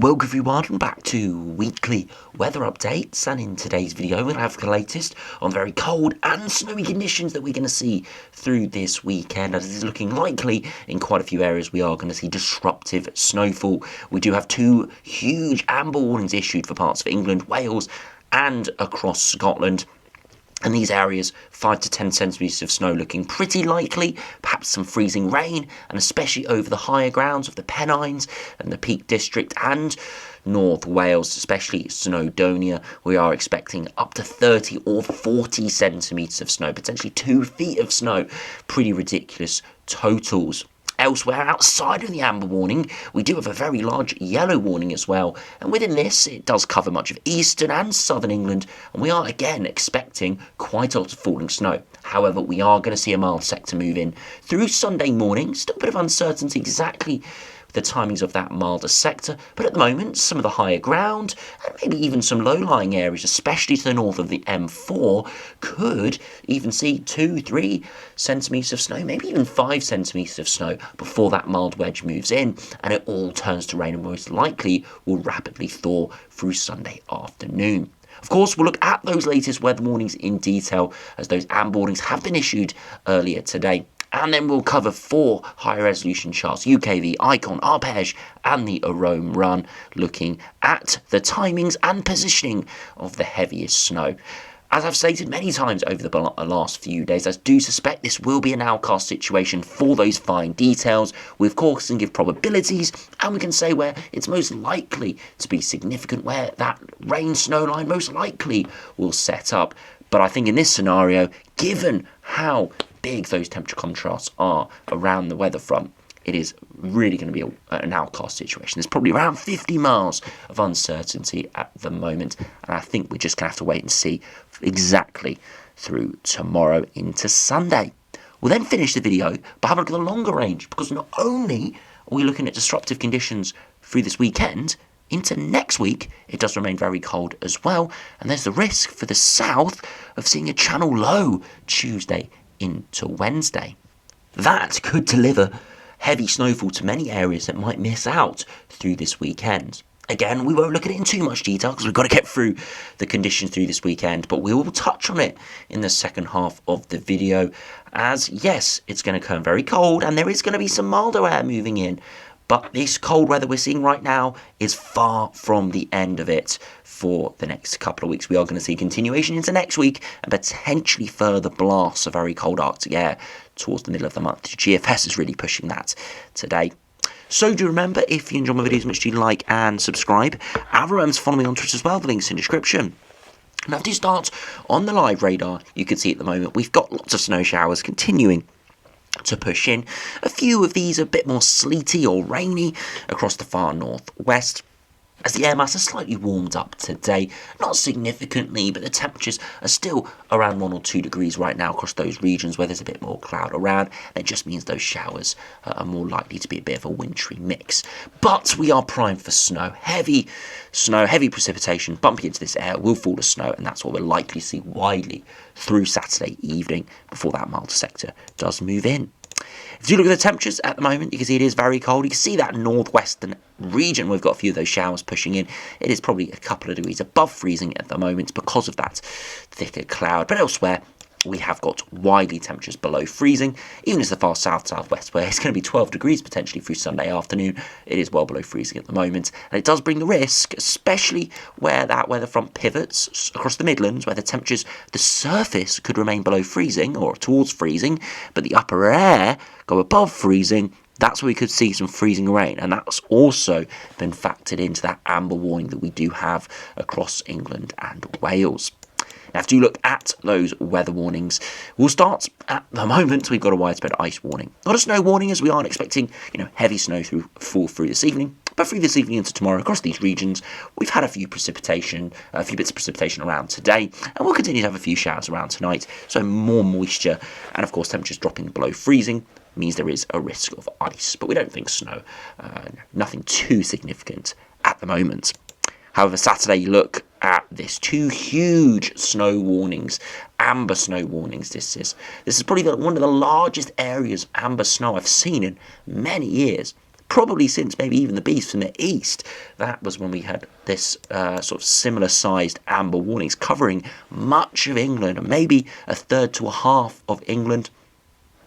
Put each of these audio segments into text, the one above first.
Welcome everyone back to weekly weather updates, and in today's video we're going to have the latest on very cold and snowy conditions that we're going to see through this weekend, as it is looking likely in quite a few areas we are going to see disruptive snowfall. We do have two huge amber warnings issued for parts of England, Wales and across Scotland. And these areas, 5 to 10 centimetres of snow looking pretty likely, perhaps some freezing rain, and especially over the higher grounds of the Pennines and the Peak District and North Wales, especially Snowdonia. We are expecting up to 30 or 40 centimetres of snow, potentially 2 feet of snow. Pretty ridiculous totals. Elsewhere, outside of the amber warning, we do have a very large yellow warning as well, and within this it does cover much of eastern and southern England, and we are again expecting quite a lot of falling snow. However, we are going to see a mild sector move in through Sunday morning. Still a bit of uncertainty exactly the timings of that milder sector, but at the moment some of the higher ground and maybe even some low-lying areas, especially to the north of the M4, could even see 2-3 centimetres of snow, maybe even 5 centimetres of snow before that mild wedge moves in and it all turns to rain and most likely will rapidly thaw through Sunday afternoon. Of course, we'll look at those latest weather warnings in detail, as those amber warnings have been issued earlier today. And then we'll cover 4 high-resolution charts, UKV, Icon, Arpege and the Arome Run, looking at the timings and positioning of the heaviest snow. As I've stated many times over the last few days, I do suspect this will be an outcast situation for those fine details. We of course can give probabilities, and we can say where it's most likely to be significant, where that rain-snow line most likely will set up. But I think in this scenario, given how big those temperature contrasts are around the weather front, it is really going to be an outcast situation. There's probably around 50 miles of uncertainty at the moment, and I think we're just going to have to wait and see exactly through tomorrow into Sunday. We'll then finish the video by having a look at the longer range, because not only are we looking at disruptive conditions through this weekend, into next week it does remain very cold as well, and there's the risk for the south of seeing a channel low Tuesday into Wednesday. That could deliver heavy snowfall to many areas that might miss out through this weekend. Again, we won't look at it in too much detail because we've got to get through the conditions through this weekend, but we will touch on it in the second half of the video, as yes, it's going to turn very cold and there is going to be some milder air moving in. But this cold weather we're seeing right now is far from the end of it for the next couple of weeks. We are going to see continuation into next week and potentially further blasts of very cold Arctic air towards the middle of the month. GFS is really pushing that today. So do remember, if you enjoy my videos as much as you like and subscribe, and remember to follow me on Twitter as well, the link's in the description. Now to start on the live radar, you can see at the moment we've got lots of snow showers continuing to push in. A few of these are a bit more sleety or rainy across the far northwest, as the air mass has slightly warmed up today, not significantly, but the temperatures are still around 1 or 2 degrees right now across those regions where there's a bit more cloud around. It just means those showers are more likely to be a bit of a wintry mix. But we are primed for snow, heavy precipitation bumping into this air will fall as snow, and that's what we'll likely see widely through Saturday evening before that milder sector does move in. If you look at the temperatures at the moment, you can see it is very cold. You can see that northwestern region, we've got a few of those showers pushing in. It is probably a couple of degrees above freezing at the moment because of that thicker cloud. But elsewhere, we have got widely temperatures below freezing, even as the far southwest, where it's going to be 12 degrees potentially through Sunday afternoon. It is well below freezing at the moment, and it does bring the risk, especially where that weather front pivots across the Midlands, where the temperatures, the surface could remain below freezing or towards freezing, but the upper air go above freezing. That's where we could see some freezing rain, and that's also been factored into that amber warning that we do have across England and Wales. Now, if you look at those weather warnings, we'll start at the moment. We've got a widespread ice warning. Not a snow warning, as we aren't expecting, heavy snow fall through this evening. But through this evening into tomorrow, across these regions, we've had a few bits of precipitation around today, and we'll continue to have a few showers around tonight. So more moisture, and of course temperatures dropping below freezing means there is a risk of ice. But we don't think snow, nothing too significant at the moment. However, Saturday, you look at this, 2 huge snow warnings, amber snow warnings. This is probably one of the largest areas of amber snow I've seen in many years. probably since maybe even the beast from the east. That was when we had this sort of similar sized amber warnings covering much of England, and maybe a third to a half of England.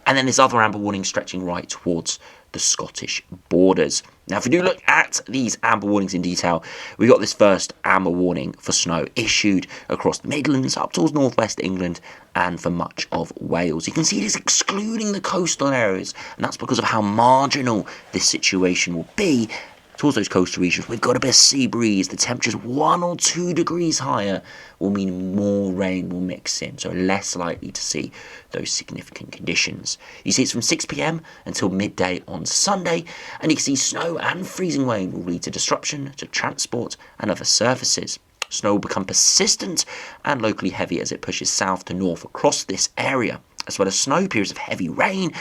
And then this other amber warning stretching right towards the Scottish borders. Now, if we do look at these amber warnings in detail, we got this first amber warning for snow issued across the Midlands, up towards northwest England, and for much of Wales. You can see it is excluding the coastal areas, and that's because of how marginal this situation will be. Towards those coastal regions, we've got a bit of sea breeze. The temperatures 1 or 2 degrees higher will mean more rain will mix in, so less likely to see those significant conditions. You see it's from 6 p.m. until midday on Sunday, and you can see snow and freezing rain will lead to disruption to transport and other services. Snow will become persistent and locally heavy as it pushes south to north across this area, as well as snow periods of heavy rain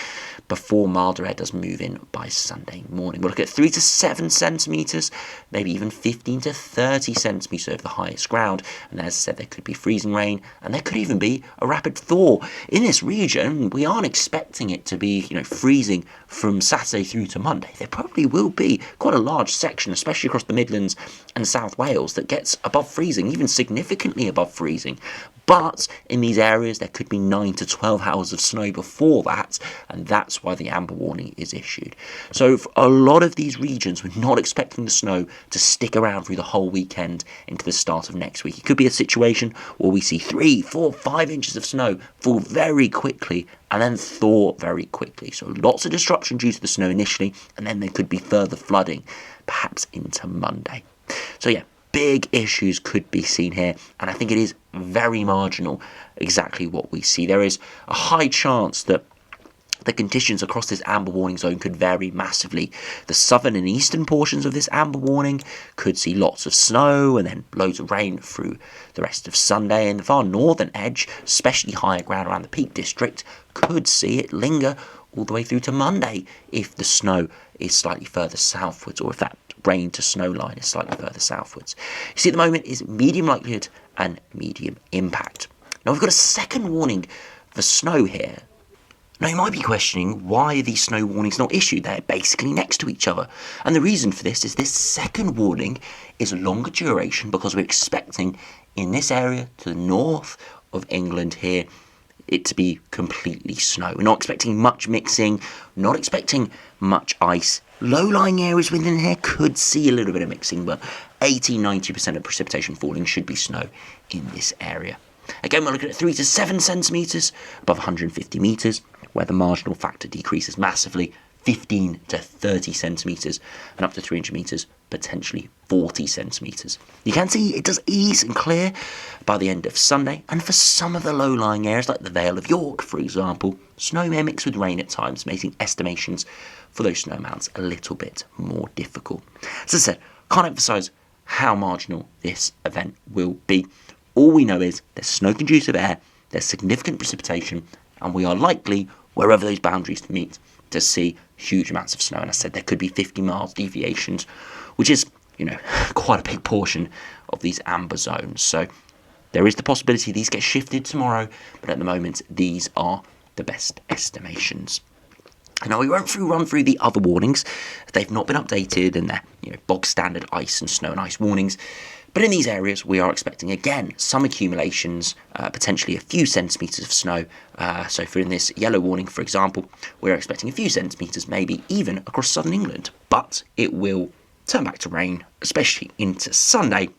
before milder air does move in by Sunday morning. We'll look at 3 to 7 centimetres, maybe even 15 to 30 centimetres over the highest ground. And as I said, there could be freezing rain, and there could even be a rapid thaw. In this region, we aren't expecting it to be, freezing from Saturday through to Monday. There probably will be quite a large section, especially across the Midlands and South Wales, that gets above freezing, even significantly above freezing. But in these areas, there could be 9 to 12 hours of snow before that, and that's why the amber warning is issued. So for a lot of these regions, we're not expecting the snow to stick around through the whole weekend into the start of next week. It could be a situation where we see 3, 4, 5 inches of snow fall very quickly and then thaw very quickly. So lots of disruption due to the snow initially, and then there could be further flooding, perhaps into Monday. So yeah, big issues could be seen here, and I think it is very marginal exactly what we see. There is a high chance that the conditions across this amber warning zone could vary massively. The southern and eastern portions of this amber warning could see lots of snow and then loads of rain through the rest of Sunday, and the far northern edge, especially higher ground around the Peak District, could see it linger all the way through to Monday if the snow is slightly further southwards, or if that rain to snow line is slightly further southwards. You see, at the moment is medium likelihood and medium impact. Now we've got a second warning for snow here. Now you might be questioning why are these snow warnings not issued? They're basically next to each other. And the reason for this is this second warning is longer duration because we're expecting in this area to the north of England here it to be completely snow. We're not expecting much mixing, not expecting much ice. Low-lying areas within here could see a little bit of mixing, but 80-90% of precipitation falling should be snow in this area. Again, we're looking at 3 to 7 centimetres above 150 metres, where the marginal factor decreases massively, 15 to 30 centimetres, and up to 300 metres, potentially 40 centimetres. You can see it does ease and clear by the end of Sunday, and for some of the low-lying areas, like the Vale of York, for example, snow may mix with rain at times, making estimations for those snow amounts a little bit more difficult. As I said, can't emphasise how marginal this event will be. All we know is there's snow-conducive air, there's significant precipitation, and we are likely, wherever those boundaries meet, to see huge amounts of snow. And I said there could be 50 miles deviations, which is, quite a big portion of these amber zones. So there is the possibility these get shifted tomorrow, but at the moment, these are the best estimations. Now we run through the other warnings. They've not been updated, and they're bog standard ice and snow and ice warnings. But in these areas, we are expecting, again, some accumulations, potentially a few centimetres of snow. So for in this yellow warning, for example, we're expecting a few centimetres, maybe even across southern England. But it will turn back to rain, especially into Sunday.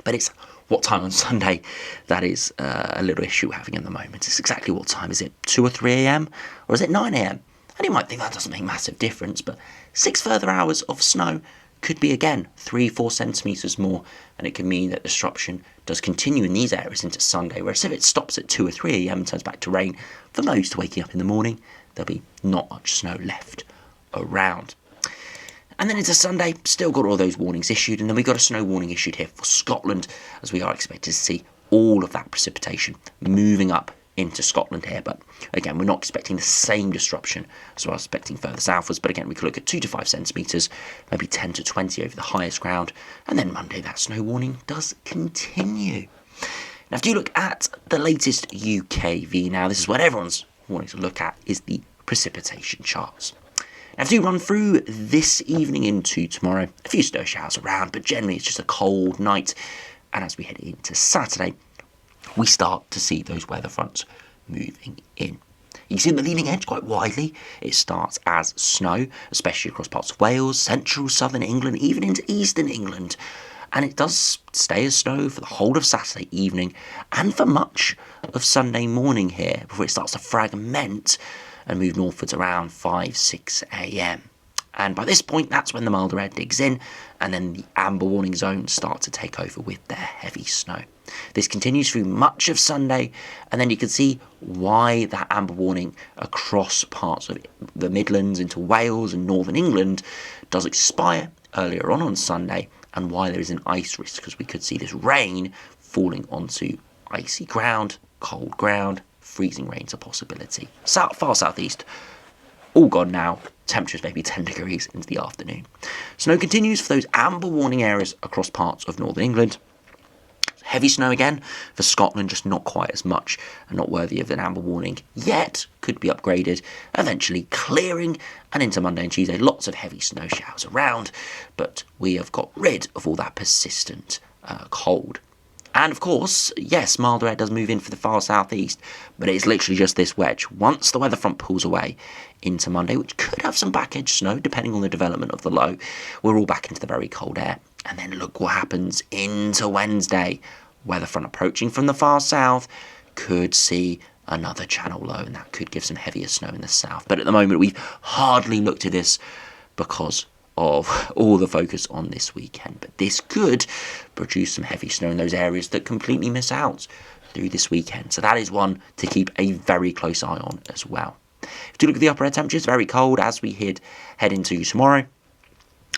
But it's what time on Sunday that is a little issue we're having at the moment. It's exactly what time. Is it 2 or 3 a.m. or is it 9 a.m? And you might think that doesn't make a massive difference, but 6 further hours of snow could be, again, 3-4 centimetres more, and it can mean that disruption does continue in these areas into Sunday, whereas if it stops at 2 or 3 a.m. and turns back to rain, for most waking up in the morning, there'll be not much snow left around. And then into Sunday, still got all those warnings issued, and then we got a snow warning issued here for Scotland, as we are expected to see all of that precipitation moving up into Scotland here. But again, we're not expecting the same disruption as we're expecting further southwards. But again, we could look at 2 to 5 centimetres, maybe 10 to 20 over the highest ground. And then Monday, that snow warning does continue. Now, if you look at the latest UKV now, this is what everyone's wanting to look at, is the precipitation charts. As we run through this evening into tomorrow, a few snow showers around, but generally it's just a cold night. And as we head into Saturday, we start to see those weather fronts moving in. You can see the leading edge quite widely. It starts as snow, especially across parts of Wales, central, southern England, even into eastern England. And it does stay as snow for the whole of Saturday evening and for much of Sunday morning here before it starts to fragment and move northwards around 5-6 a.m. And by this point, that's when the milder air digs in and then the amber warning zones start to take over with their heavy snow. This continues through much of Sunday, and then you can see why that amber warning across parts of the Midlands into Wales and northern England does expire earlier on Sunday, and why there is an ice risk, because we could see this rain falling onto icy ground, cold ground, freezing rain's a possibility. Far southeast, all gone now. Temperatures maybe 10 degrees into the afternoon. Snow continues for those amber warning areas across parts of northern England. Heavy snow again for Scotland, just not quite as much and not worthy of an amber warning yet. Could be upgraded, eventually clearing, and into Monday and Tuesday, lots of heavy snow showers around, but we have got rid of all that persistent cold. And of course, yes, milder air does move in for the far southeast, but it's literally just this wedge. Once the weather front pulls away into Monday, which could have some back edge snow depending on the development of the low, we're all back into the very cold air. And then look what happens into Wednesday. Weather front approaching from the far south could see another channel low, and that could give some heavier snow in the south. But at the moment, we've hardly looked at this because of all the focus on this weekend. But this could produce some heavy snow in those areas that completely miss out through this weekend. So that is one to keep a very close eye on as well. If you look at the upper air temperatures, very cold as we head into tomorrow.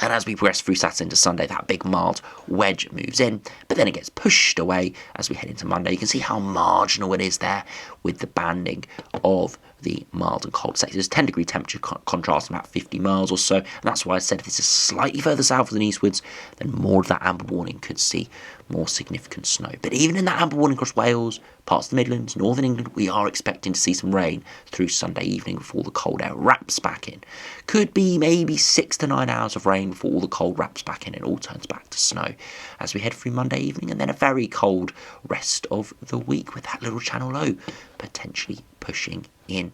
And as we progress through Saturday into Sunday, that big mild wedge moves in, but then it gets pushed away as we head into Monday. You can see how marginal it is there with the banding of the mild and cold sectors. 10 degree temperature contrast about 50 miles or so, and that's why I said if this is slightly further south than eastwards, then more of that amber warning could see more significant snow. But even in that amber warning across Wales, parts of the Midlands, northern England, we are expecting to see some rain through Sunday evening before the cold air wraps back in. Could be maybe 6 to 9 hours of rain before all the cold wraps back in and it all turns back to snow as we head through Monday evening, and then a very cold rest of the week with that little channel low potentially pushing in.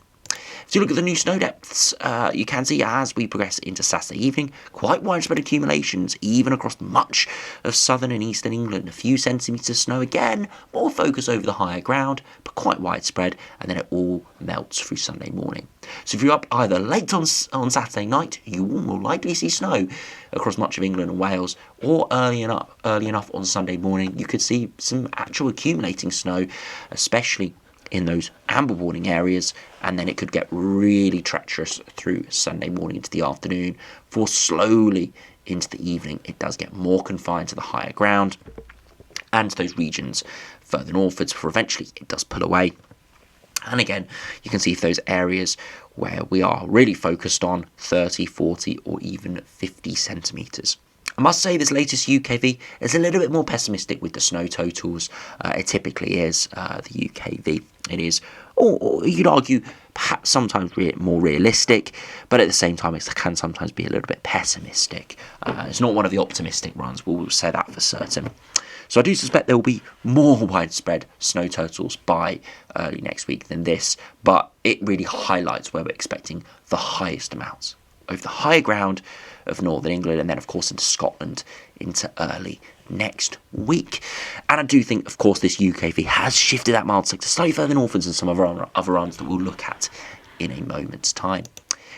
If you look at the new snow depths, you can see as we progress into Saturday evening, quite widespread accumulations, even across much of southern and eastern England. A few centimetres of snow again, more focus over the higher ground, but quite widespread, and then it all melts through Sunday morning. So if you're up either late on Saturday night, you will likely see snow across much of England and Wales, or early enough on Sunday morning, you could see some actual accumulating snow, especially in those amber warning areas, and then it could get really treacherous through Sunday morning into the afternoon, for slowly into the evening it does get more confined to the higher ground and to those regions further northwards, for eventually it does pull away. And again, you can see if those areas where we are really focused on 30, 40 or even 50 centimetres. I must say this latest UKV is a little bit more pessimistic with the snow totals. It typically is, the UKV. It is, or you'd argue, perhaps sometimes more realistic, but at the same time it can sometimes be a little bit pessimistic. It's not one of the optimistic runs, we'll say that for certain. So I do suspect there will be more widespread snow totals by early next week than this, but it really highlights where we're expecting the highest amounts over the higher ground of northern England, and then of course into Scotland into early next week. And I do think, of course, this UKV has shifted that mild sector slightly further northwards than some of our other runs that we'll look at in a moment's time.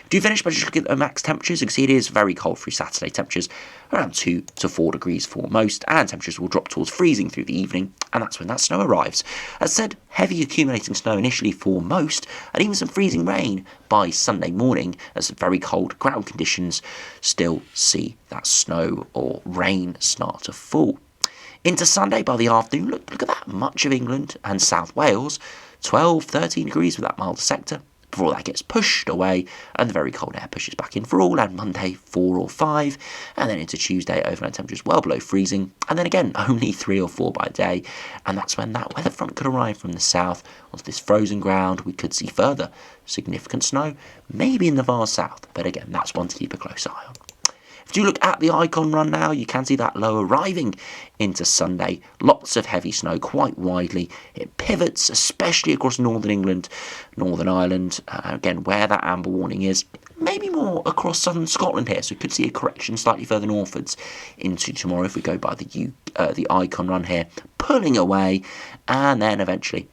Do finish by just looking at the max temperatures. You can see it is very cold through Saturday. Temperatures around 2 to 4 degrees for most, and temperatures will drop towards freezing through the evening, and that's when that snow arrives. As said, heavy accumulating snow initially for most, and even some freezing rain by Sunday morning, as very cold ground conditions still see that snow or rain start to fall. Into Sunday by the afternoon, look at that, much of England and South Wales, 12, 13 degrees with that milder sector. before that gets pushed away and the very cold air pushes back in for all, and Monday 4 or 5, and then into Tuesday overnight temperatures well below freezing, and then again only 3 or 4 by day, and that's when that weather front could arrive from the south onto this frozen ground. We could see further significant snow, maybe in the far south, but again that's one to keep a close eye on. If you look at the icon run now, you can see that low arriving into Sunday. Lots of heavy snow quite widely. It pivots, especially across northern England, Northern Ireland, again, where that amber warning is. Maybe more across southern Scotland here, so we could see a correction slightly further northwards into tomorrow if we go by the icon run here, pulling away, and then eventually,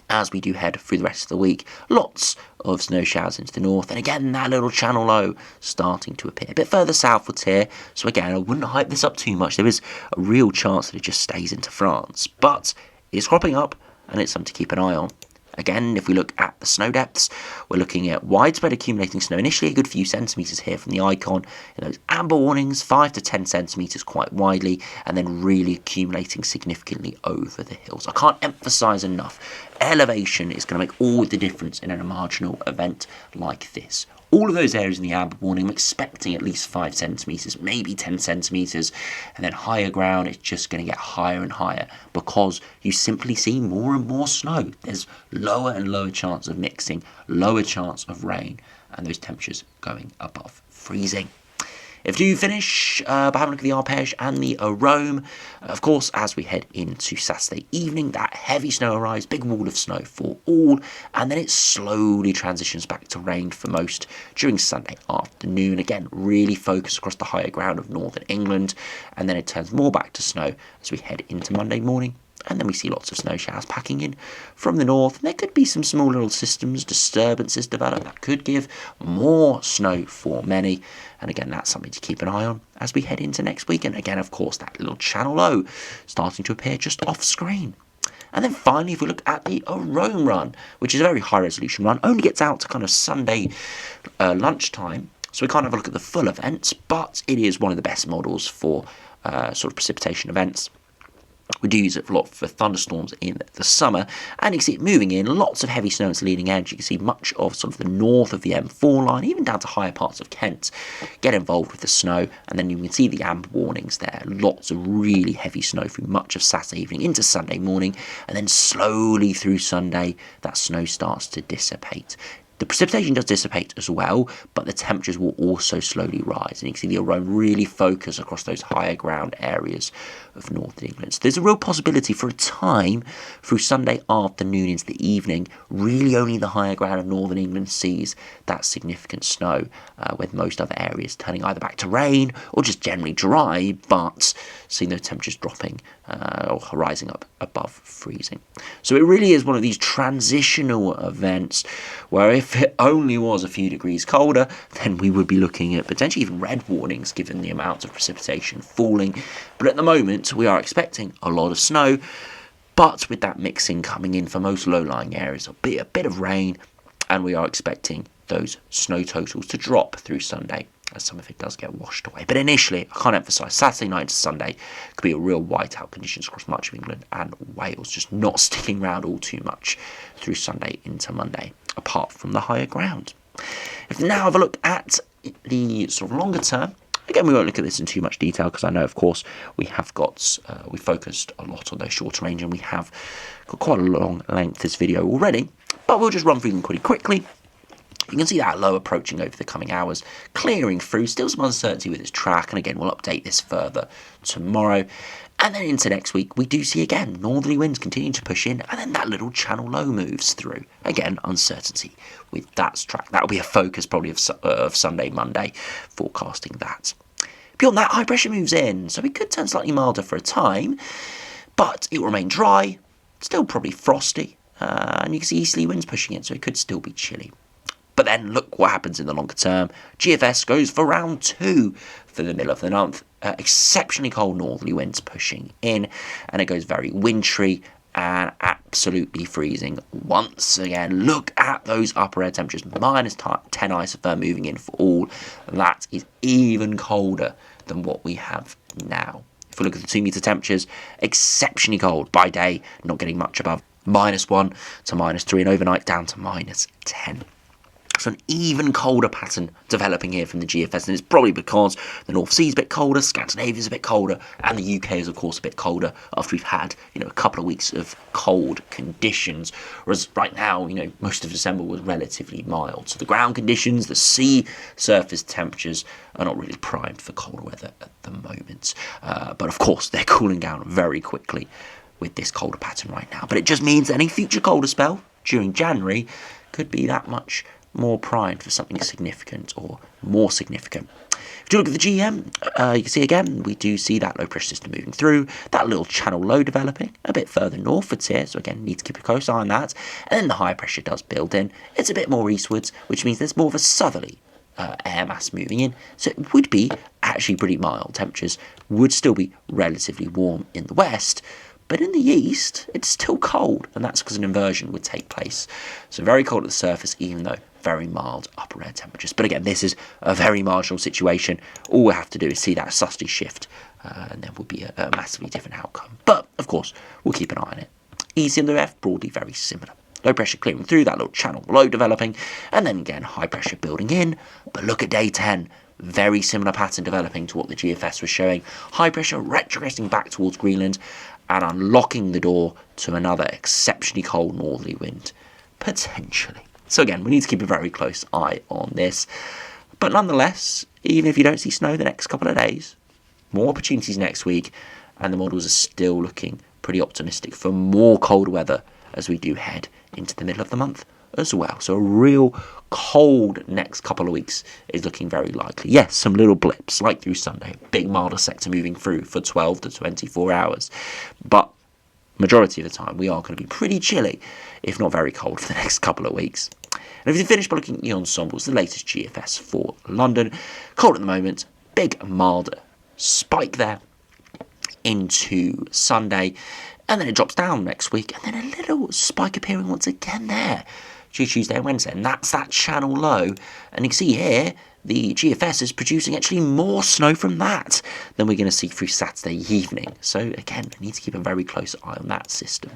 as we do head through the rest of the week, lots of snow showers into the north, and again that little channel low starting to appear a bit further southwards here. So again, I wouldn't hype this up too much. There is a real chance that it just stays into France, but it's cropping up and it's something to keep an eye on. Again, if we look at the snow depths, we're looking at widespread accumulating snow. Initially a good few centimetres here from the icon, and those amber warnings 5 to 10 centimetres quite widely, and then really accumulating significantly over the hills. I can't emphasise enough, elevation is going to make all the difference in a marginal event like this. All of those areas in the amber warning, I'm expecting at least 5 centimetres, maybe 10 centimetres, and then higher ground, it's just going to get higher and higher because you simply see more and more snow. There's lower and lower chance of mixing, lower chance of rain, and those temperatures going above freezing. If you finish by having a look at the arpège and the arome, of course, as we head into Saturday evening, that heavy snow arrives, big wall of snow for all, and then it slowly transitions back to rain for most during Sunday afternoon. Again, really focus across the higher ground of northern England, and then it turns more back to snow as we head into Monday morning. And then we see lots of snow showers packing in from the north. There could be some small little systems, disturbances develop that could give more snow for many. And again, that's something to keep an eye on as we head into next week. And again, of course, that little channel low starting to appear just off screen. And then finally, if we look at the arome run, which is a very high resolution run, only gets out to kind of Sunday lunchtime. So we can't have a look at the full events, but it is one of the best models for sort of precipitation events. We do use it a lot for thunderstorms in the summer, and you can see it moving in, lots of heavy snow at its leading edge. You can see much of sort of the north of the M4 line, even down to higher parts of Kent, get involved with the snow, and then you can see the amber warnings there. Lots of really heavy snow through much of Saturday evening into Sunday morning, and then slowly through Sunday, that snow starts to dissipate. The precipitation does dissipate as well, but the temperatures will also slowly rise. And you can see the arome really focus across those higher ground areas of northern England. So there's a real possibility for a time through Sunday afternoon into the evening, really only the higher ground of northern England sees that significant snow, with most other areas turning either back to rain or just generally dry, but seeing those temperatures dropping or rising up above freezing. So it really is one of these transitional events where if it only was a few degrees colder, then we would be looking at potentially even red warnings given the amount of precipitation falling. But at the moment, we are expecting a lot of snow, but with that mixing coming in for most low-lying areas, a bit of rain, and we are expecting those snow totals to drop through Sunday as some of it does get washed away. But initially, I can't emphasise, Saturday night to Sunday could be a real whiteout conditions across much of England and Wales, just not sticking around all too much through Sunday into Monday, apart from the higher ground. If we now have a look at the sort of longer term, again, we won't look at this in too much detail because I know, of course, we focused a lot on those shorter range and we have got quite a long length this video already, but we'll just run through them pretty quickly. You can see that low approaching over the coming hours, clearing through, still some uncertainty with its track, and again, we'll update this further tomorrow. And then into next week, we do see again, northerly winds continuing to push in, and then that little channel low moves through. Again, uncertainty with that track. That will be a focus probably of Sunday, Monday, forecasting that. Beyond that, high pressure moves in, so it could turn slightly milder for a time, but it will remain dry, still probably frosty, and you can see easterly winds pushing in, so it could still be chilly. But then look what happens in the longer term. GFS goes for round 2 for the middle of the month. Exceptionally cold northerly winds pushing in, and it goes very wintry and absolutely freezing once again. Look at those upper air temperatures, minus 10 isotherm moving in for all. That is even colder than what we have now. If we look at the 2 metre temperatures, exceptionally cold by day, not getting much above -1 to -3, and overnight down to -10. So an even colder pattern developing here from the GFS, and it's probably because the North Sea is a bit colder, Scandinavia is a bit colder, and the UK is of course a bit colder after we've had, a couple of weeks of cold conditions. Whereas right now, most of December was relatively mild. So the ground conditions, the sea surface temperatures are not really primed for colder weather at the moment. But of course, they're cooling down very quickly with this colder pattern right now. But it just means any future colder spell during January could be that much more primed for something significant or more significant. If you look at the GM, you can see again, we do see that low pressure system moving through, that little channel low developing a bit further northwards here, so again, need to keep a close eye on that. And then the high pressure does build in. It's a bit more eastwards, which means there's more of a southerly air mass moving in, so it would be actually pretty mild. Temperatures would still be relatively warm in the west, but in the east, it's still cold, and that's because an inversion would take place. So very cold at the surface, even though very mild upper air temperatures. But again, this is a very marginal situation. All we have to do is see that southerly shift, and there will be a massively different outcome. But, of course, we'll keep an eye on it. ECMWF, broadly very similar. Low pressure clearing through, that little channel low developing, and then again, high pressure building in. But look at day 10. Very similar pattern developing to what the GFS was showing. High pressure retrogressing back towards Greenland and unlocking the door to another exceptionally cold northerly wind, potentially. So again, we need to keep a very close eye on this. But nonetheless, even if you don't see snow the next couple of days, more opportunities next week, and the models are still looking pretty optimistic for more cold weather as we do head into the middle of the month as well. So a real cold next couple of weeks is looking very likely. Yes, some little blips, like through Sunday, big milder sector moving through for 12 to 24 hours. But majority of the time, we are going to be pretty chilly, if not very cold, for the next couple of weeks. And if you finish by looking at the ensembles, the latest GFS for London, cold at the moment, big milder spike there into Sunday, and then it drops down next week, and then a little spike appearing once again there, Tuesday and Wednesday, and that's that channel low. And you can see here, the GFS is producing actually more snow from that than we're going to see through Saturday evening. So again, we need to keep a very close eye on that system.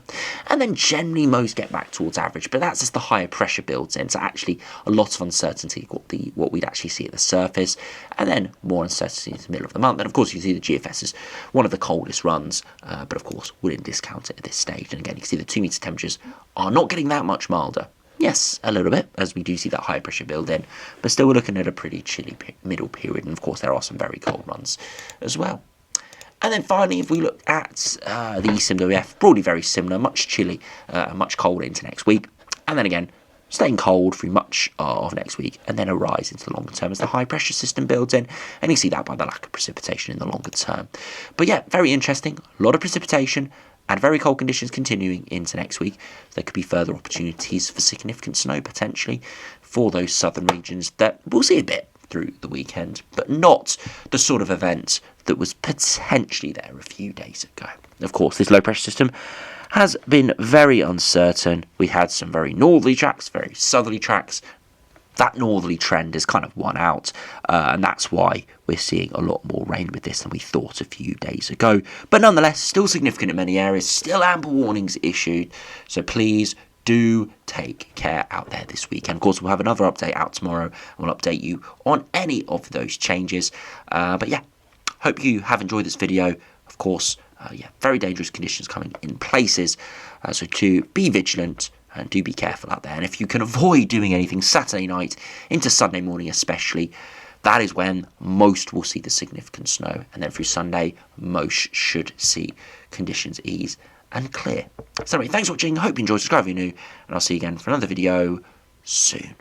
And then generally most get back towards average, but that's as the higher pressure builds in. So actually a lot of uncertainty what we'd actually see at the surface, and then more uncertainty in the middle of the month. And of course you see the GFS is one of the coldest runs, but of course wouldn't discount it at this stage. And again, you can see the 2 meter temperatures are not getting that much milder. Yes, a little bit, as we do see that high pressure build in, but still we're looking at a pretty chilly middle period, and of course there are some very cold runs as well. And then finally, if we look at the ECMWF, broadly very similar, much chilly, much colder into next week, and then again, staying cold through much of next week, and then a rise into the longer term as the high pressure system builds in, and you see that by the lack of precipitation in the longer term. But yeah, very interesting, a lot of precipitation, and very cold conditions continuing into next week. There could be further opportunities for significant snow potentially for those southern regions that we'll see a bit through the weekend, but not the sort of event that was potentially there a few days ago. Of course, this low pressure system has been very uncertain. We had some very northerly tracks, very southerly tracks. That northerly trend is kind of won out, and that's why we're seeing a lot more rain with this than we thought a few days ago. But nonetheless, still significant in many areas, still ample warnings issued, so please do take care out there this weekend. Of course, we'll have another update out tomorrow, and we'll update you on any of those changes. But yeah, hope you have enjoyed this video. Of course, very dangerous conditions coming in places, so to be vigilant, and do be careful out there. And if you can avoid doing anything Saturday night into Sunday morning especially, that is when most will see the significant snow. And then through Sunday, most should see conditions ease and clear. So anyway, thanks for watching. Hope you enjoyed. Subscribe if you're new. And I'll see you again for another video soon.